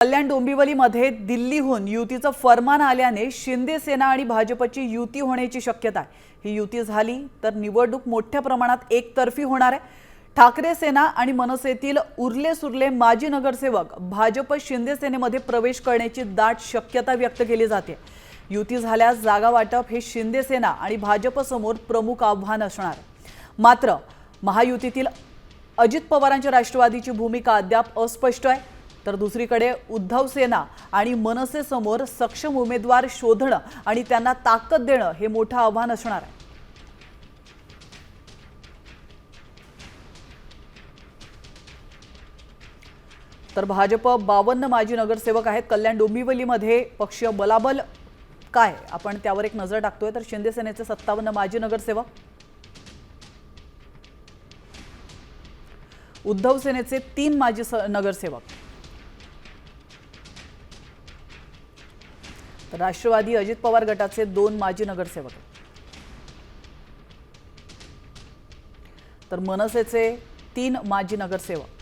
कल्याण डोंबिवलीमध्ये दिल्लीहून युतीचं फरमान आल्याने शिंदे सेना आणि भाजपची युती होण्याची शक्यता आहे। ही युती झाली तर निवडणूक मोठ्या प्रमाणात एकतर्फी होणार आहे। ठाकरे सेना आणि मनसेतील उरले सुरले माजी नगरसेवक भाजप शिंदे सेनेमध्ये प्रवेश करण्याची दाट शक्यता व्यक्त केली जाते। युती झाल्यास जागा वाटप हे शिंदे सेना आणि भाजप समोर प्रमुख आव्हान असणार आहे। मात्र महायुतीतील अजित पवारांच्या राष्ट्रवादीची भूमिका अद्याप अस्पष्ट आहे। तर दुसरीकडे उद्धव सेना आणि मनसे समोर सक्षम उमेदवार शोधणं आणि त्यांना ताकद देणं हे मोठं आव्हान असणार आहे। तर भाजप 52 माजी नगरसेवक आहेत। कल्याण डोंबिवलीमध्ये पक्षीय बलाबल काय आपण त्यावर एक नजर टाकतोय। तर शिंदे सेनेचे 57 माजी नगरसेवक, उद्धव सेनेचे 3 माजी नगरसेवक, तर राष्ट्रवादी अजित पवार गटाचे 2 माजी नगरसेवक, तर मनसेचे 3 माजी नगरसेवक,